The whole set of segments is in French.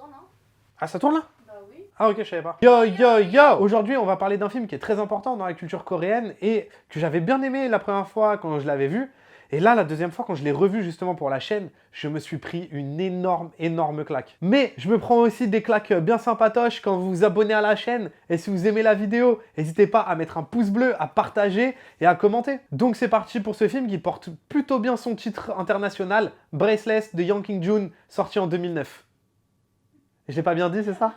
tourne, hein. Ah, ça tourne là? Bah oui. Ah ok, je savais pas. Yo yo yo! Aujourd'hui, on va parler d'un film qui est très important dans la culture coréenne et que j'avais bien aimé la première fois quand je l'avais vu. Et là, la deuxième fois, quand je l'ai revu justement pour la chaîne, je me suis pris une énorme claque. Mais je me prends aussi des claques bien sympatoches quand vous vous abonnez à la chaîne. Et si vous aimez la vidéo, n'hésitez pas à mettre un pouce bleu, à partager et à commenter. Donc c'est parti pour ce film qui porte plutôt bien son titre international, Braceless de Yang King-jun, sorti en 2009. Je l'ai pas bien dit, c'est ça?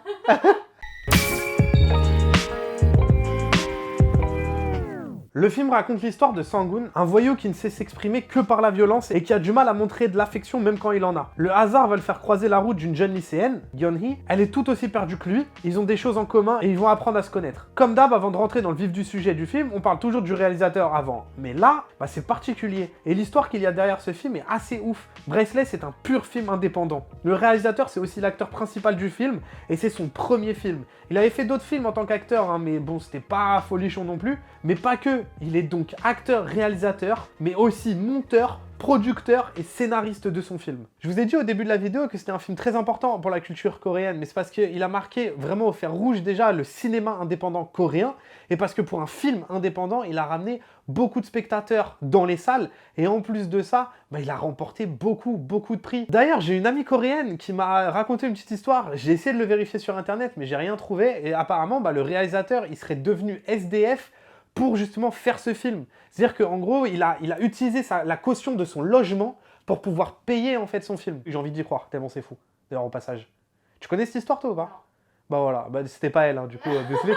Le film raconte l'histoire de Sang-gun, un voyou qui ne sait s'exprimer que par la violence et qui a du mal à montrer de l'affection même quand il en a. Le hasard va le faire croiser la route d'une jeune lycéenne, Yeon-hee. Elle est tout aussi perdue que lui, ils ont des choses en commun et ils vont apprendre à se connaître. Comme d'hab, avant de rentrer dans le vif du sujet du film, on parle toujours du réalisateur avant. Mais là, c'est particulier. Et l'histoire qu'il y a derrière ce film est assez ouf. Braceless est un pur film indépendant. Le réalisateur, c'est aussi l'acteur principal du film et c'est son premier film. Il avait fait d'autres films en tant qu'acteur, hein, mais bon, c'était pas folichon non plus. Mais pas que. Il est donc acteur, réalisateur, mais aussi monteur, producteur et scénariste de son film. Je vous ai dit au début de la vidéo que c'était un film très important pour la culture coréenne, mais c'est parce qu'il a marqué vraiment au fer rouge déjà le cinéma indépendant coréen, et parce que pour un film indépendant, il a ramené beaucoup de spectateurs dans les salles, et en plus de ça, il a remporté beaucoup de prix. D'ailleurs, j'ai une amie coréenne qui m'a raconté une petite histoire, j'ai essayé de le vérifier sur internet, mais j'ai rien trouvé, et apparemment, le réalisateur, il serait devenu SDF pour justement faire ce film. C'est-à-dire qu'en gros, il a utilisé la caution de son logement pour pouvoir payer en fait son film. J'ai envie d'y croire, tellement c'est fou, d'ailleurs au passage. Tu connais cette histoire toi ou pas? Bah voilà, c'était pas elle, hein, du coup, désolé.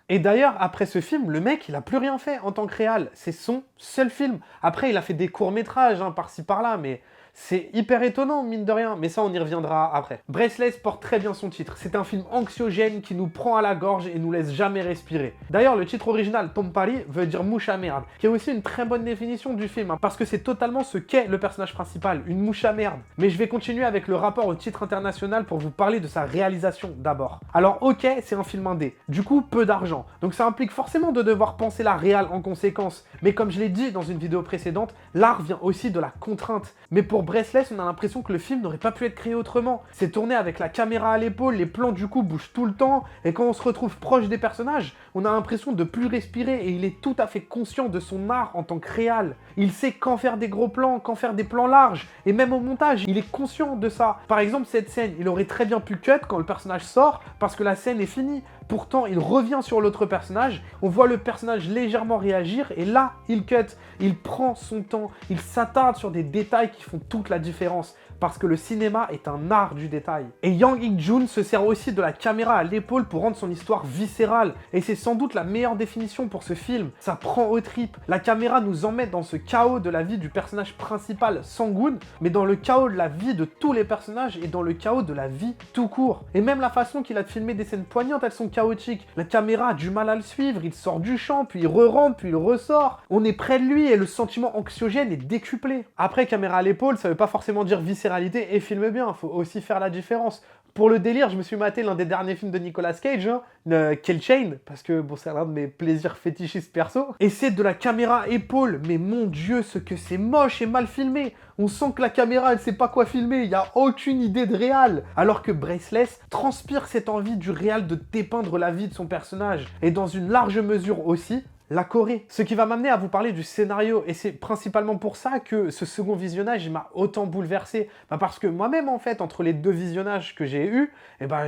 Et d'ailleurs, après ce film, le mec, il a plus rien fait en tant que réal. C'est son seul film. Après, il a fait des courts-métrages, hein, par-ci par-là, mais c'est hyper étonnant, mine de rien. Mais ça, on y reviendra après. Braceless porte très bien son titre. C'est un film anxiogène qui nous prend à la gorge et nous laisse jamais respirer. D'ailleurs, le titre original, Pompari, veut dire mouche à merde, qui est aussi une très bonne définition du film, hein, parce que c'est totalement ce qu'est le personnage principal, une mouche à merde. Mais je vais continuer avec le rapport au titre international pour vous parler de sa réalisation d'abord. Alors, ok, c'est un film indé. Du coup, peu d'argent. Donc ça implique forcément de devoir penser la réal en conséquence. Mais comme je l'ai dit dans une vidéo précédente, l'art vient aussi de la contrainte. Mais pour Braceless, on a l'impression que le film n'aurait pas pu être créé autrement. C'est tourné avec la caméra à l'épaule, les plans du coup bougent tout le temps, et quand on se retrouve proche des personnages, on a l'impression de plus respirer, et il est tout à fait conscient de son art en tant que réal. Il sait quand faire des gros plans, quand faire des plans larges, et même au montage, il est conscient de ça. Par exemple, cette scène, il aurait très bien pu cut quand le personnage sort, parce que la scène est finie. Pourtant, il revient sur l'autre personnage, on voit le personnage légèrement réagir, et là, il cut, il prend son temps, il s'attarde sur des détails qui font toute la différence, parce que le cinéma est un art du détail. Et Yang Ik-jun se sert aussi de la caméra à l'épaule pour rendre son histoire viscérale, et c'est sans doute la meilleure définition pour ce film. Ça prend aux tripes, la caméra nous emmène dans ce chaos de la vie du personnage principal, Sang-gun, mais dans le chaos de la vie de tous les personnages et dans le chaos de la vie tout court. Et même la façon qu'il a de filmer des scènes poignantes, elles sont chaotiques. La caméra a du mal à le suivre, il sort du champ, puis il re-rentre, puis il ressort. On est près de lui et le sentiment anxiogène est décuplé. Après, caméra à l'épaule, ça veut pas forcément dire viscéralité et filme bien, faut aussi faire la différence. Pour le délire, je me suis maté l'un des derniers films de Nicolas Cage, hein, Kill Chain, parce que bon, c'est l'un de mes plaisirs fétichistes perso. Et c'est de la caméra à épaule, mais mon dieu, ce que c'est moche et mal filmé. On sent que la caméra, elle sait pas quoi filmer, il n'y a aucune idée de réal. Alors que Braceless transpire cette envie du réal de dépeindre la vie de son personnage. Et dans une large mesure aussi, la Corée. Ce qui va m'amener à vous parler du scénario, et c'est principalement pour ça que ce second visionnage m'a autant bouleversé. Parce que moi-même, en fait, entre les deux visionnages que j'ai eus,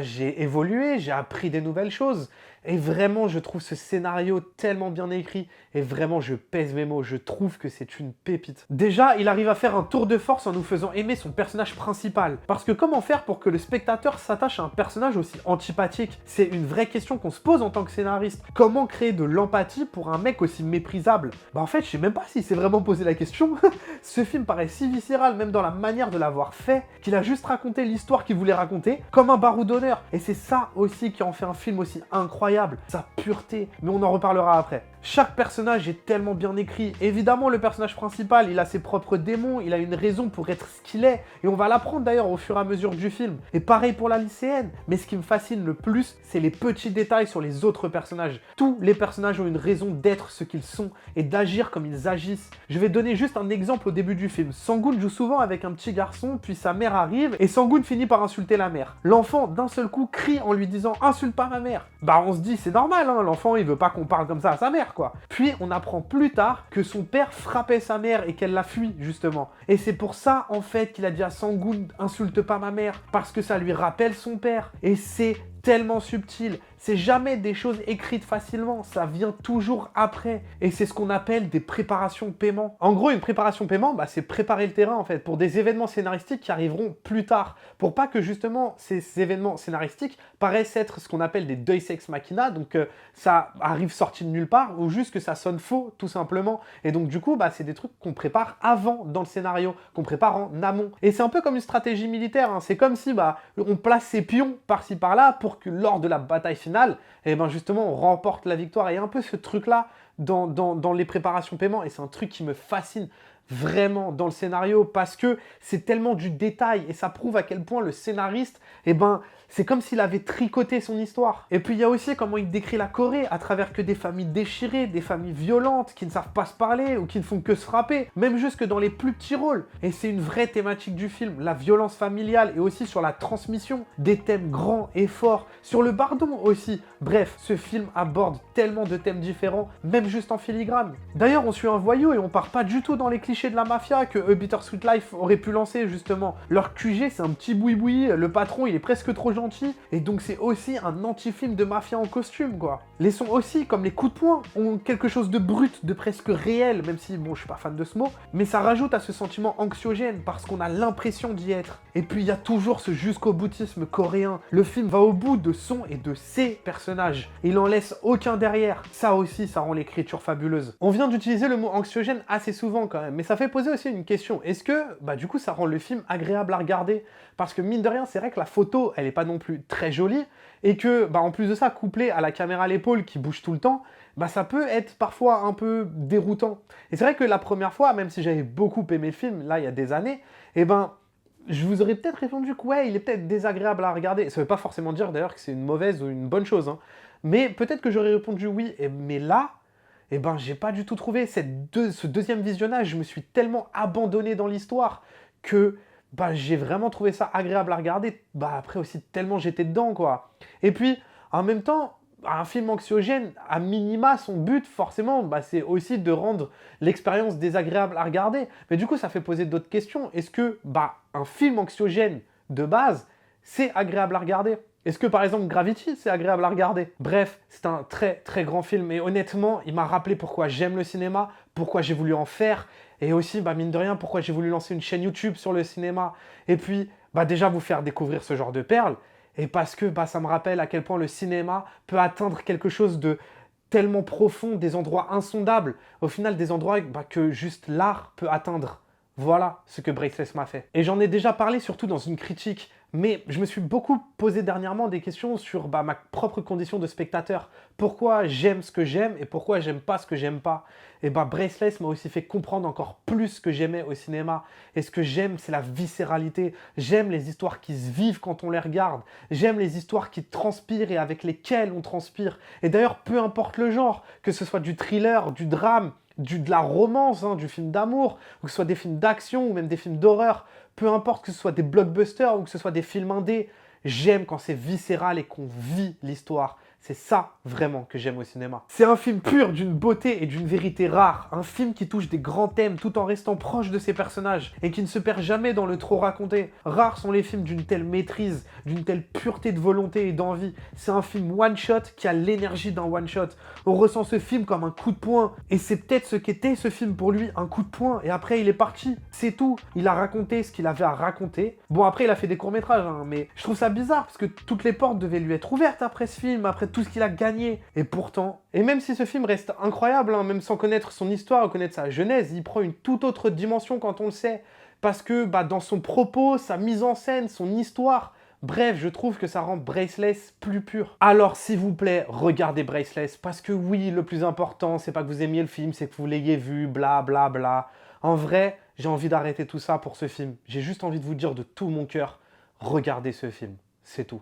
j'ai évolué, j'ai appris des nouvelles choses. Et vraiment, je trouve ce scénario tellement bien écrit, et vraiment, je pèse mes mots, je trouve que c'est une pépite. Déjà, il arrive à faire un tour de force en nous faisant aimer son personnage principal. Parce que comment faire pour que le spectateur s'attache à un personnage aussi antipathique? C'est une vraie question qu'on se pose en tant que scénariste. Comment créer de l'empathie pour un mec aussi méprisable? En fait, je sais même pas s'il s'est vraiment posé la question. Ce film paraît si viscéral, même dans la manière de l'avoir fait, qu'il a juste raconté l'histoire qu'il voulait raconter, comme un baroud d'honneur. Et c'est ça aussi qui en fait un film aussi incroyable, sa pureté. Mais on en reparlera après. Chaque personnage est tellement bien écrit. Évidemment, le personnage principal, il a ses propres démons, il a une raison pour être ce qu'il est, et on va l'apprendre d'ailleurs au fur et à mesure du film. Et pareil pour la lycéenne. Mais ce qui me fascine le plus, c'est les petits détails sur les autres personnages. Tous les personnages ont une raison d'être ce qu'ils sont et d'agir comme ils agissent. Je vais donner juste un exemple au début du film. Sang-gun joue souvent avec un petit garçon, puis sa mère arrive, et Sang-gun finit par insulter la mère. L'enfant, d'un seul coup, crie en lui disant « Insulte pas ma mère !» Bah on se dit c'est normal, hein, l'enfant il veut pas qu'on parle comme ça à sa mère, quoi. Puis on apprend plus tard que son père frappait sa mère et qu'elle l'a fui, justement. Et c'est pour ça, en fait, qu'il a dit à Sang-gun « Insulte pas ma mère !» parce que ça lui rappelle son père. Et c'est tellement subtil. C'est jamais des choses écrites facilement, ça vient toujours après. Et c'est ce qu'on appelle des préparations paiement. En gros, une préparation paiement, bah, c'est préparer le terrain en fait, pour des événements scénaristiques qui arriveront plus tard. Pour pas que justement ces événements scénaristiques paraissent être ce qu'on appelle des deus ex machina, donc ça arrive sorti de nulle part, ou juste que ça sonne faux, tout simplement. Et donc du coup, bah, c'est des trucs qu'on prépare avant dans le scénario, qu'on prépare en amont. Et c'est un peu comme une stratégie militaire, hein. C'est comme si bah, on place ses pions par-ci par-là pour que lors de la bataille finale, et ben justement on remporte la victoire. Et il y a un peu ce truc-là dans les préparations paiement, et c'est un truc qui me fascine vraiment dans le scénario, parce que c'est tellement du détail, et ça prouve à quel point le scénariste, et ben c'est comme s'il avait tricoté son histoire. Et puis il y a aussi comment il décrit la Corée, à travers que des familles déchirées, des familles violentes, qui ne savent pas se parler, ou qui ne font que se frapper, même jusque dans les plus petits rôles. Et c'est une vraie thématique du film, la violence familiale, et aussi sur la transmission, des thèmes grands et forts, sur le pardon aussi. Bref, ce film aborde tellement de thèmes différents, même juste en filigrane. D'ailleurs, on suit un voyou, et on part pas du tout dans les clichés de la mafia que A Bittersweet Life aurait pu lancer, justement. Leur QG, c'est un petit boui-boui, le patron, il est presque trop gentil, et donc c'est aussi un anti-film de mafia en costume, quoi. Les sons aussi, comme les coups de poing, ont quelque chose de brut, de presque réel, même si, bon, je suis pas fan de ce mot, mais ça rajoute à ce sentiment anxiogène, parce qu'on a l'impression d'y être. Et puis, il y a toujours ce jusqu'au boutisme coréen. Le film va au bout de son et de ses personnages. Il en laisse aucun derrière. Ça aussi, ça rend l'écriture fabuleuse. On vient d'utiliser le mot anxiogène assez souvent, quand même, mais ça fait poser aussi une question. Est-ce que, bah, du coup, ça rend le film agréable à regarder? Parce que, mine de rien, c'est vrai que la photo, elle est pas non plus très jolie, et que, bah, en plus de ça, couplé à la caméra à l'épaule qui bouge tout le temps, bah, ça peut être parfois un peu déroutant. Et c'est vrai que la première fois, même si j'avais beaucoup aimé le film, là, il y a des années, eh ben, je vous aurais peut-être répondu que ouais, il est peut-être désagréable à regarder. Ça veut pas forcément dire d'ailleurs que c'est une mauvaise ou une bonne chose, hein. Mais peut-être que j'aurais répondu oui, mais là, eh ben, j'ai pas du tout trouvé ce deuxième visionnage. Je me suis tellement abandonné dans l'histoire que bah, j'ai vraiment trouvé ça agréable à regarder. Bah, après aussi, tellement j'étais dedans, quoi. Et puis, en même temps, un film anxiogène, à minima, son but, forcément, bah, c'est aussi de rendre l'expérience désagréable à regarder. Mais du coup, ça fait poser d'autres questions. Est-ce que bah, un film anxiogène, de base, c'est agréable à regarder? Est-ce que, par exemple, Gravity, c'est agréable à regarder? Bref, c'est un très, très grand film. Et honnêtement, il m'a rappelé pourquoi j'aime le cinéma, pourquoi j'ai voulu en faire, et aussi, bah, mine de rien, pourquoi j'ai voulu lancer une chaîne YouTube sur le cinéma. Et puis, bah, déjà, vous faire découvrir ce genre de perles, et parce que bah, ça me rappelle à quel point le cinéma peut atteindre quelque chose de tellement profond, des endroits insondables. Au final, des endroits bah, que juste l'art peut atteindre. Voilà ce que Braceless m'a fait. Et j'en ai déjà parlé surtout dans une critique, mais je me suis beaucoup posé dernièrement des questions sur bah, ma propre condition de spectateur. Pourquoi j'aime ce que j'aime et pourquoi j'aime pas ce que j'aime pas. Et bah Braceless m'a aussi fait comprendre encore plus ce que j'aimais au cinéma. Et ce que j'aime, c'est la viscéralité. J'aime les histoires qui se vivent quand on les regarde. J'aime les histoires qui transpirent et avec lesquelles on transpire. Et d'ailleurs, peu importe le genre, que ce soit du thriller, du drame, de la romance, hein, du film d'amour, ou que ce soit des films d'action ou même des films d'horreur, peu importe que ce soit des blockbusters ou que ce soit des films indés, j'aime quand c'est viscéral et qu'on vit l'histoire. C'est ça, vraiment, que j'aime au cinéma. C'est un film pur d'une beauté et d'une vérité rare. Un film qui touche des grands thèmes tout en restant proche de ses personnages et qui ne se perd jamais dans le trop raconté. Rares sont les films d'une telle maîtrise, d'une telle pureté de volonté et d'envie. C'est un film one-shot qui a l'énergie d'un one-shot. On ressent ce film comme un coup de poing. Et c'est peut-être ce qu'était ce film pour lui, un coup de poing. Et après, il est parti. C'est tout. Il a raconté ce qu'il avait à raconter. Bon, après, il a fait des courts-métrages, hein, mais je trouve ça bizarre parce que toutes les portes devaient lui être ouvertes après ce film, après tout ce qu'il a gagné. Et pourtant, et même si ce film reste incroyable, hein, même sans connaître son histoire, connaître sa genèse, il prend une toute autre dimension quand on le sait. Parce que bah, dans son propos, sa mise en scène, son histoire, Bref, je trouve que ça rend Braceless plus pur. Alors s'il vous plaît, regardez Braceless, parce que oui, le plus important, c'est pas que vous aimiez le film, c'est que vous l'ayez vu, bla bla bla. En vrai, j'ai envie d'arrêter tout ça pour ce film. J'ai juste envie de vous dire de tout mon cœur, regardez ce film. C'est tout.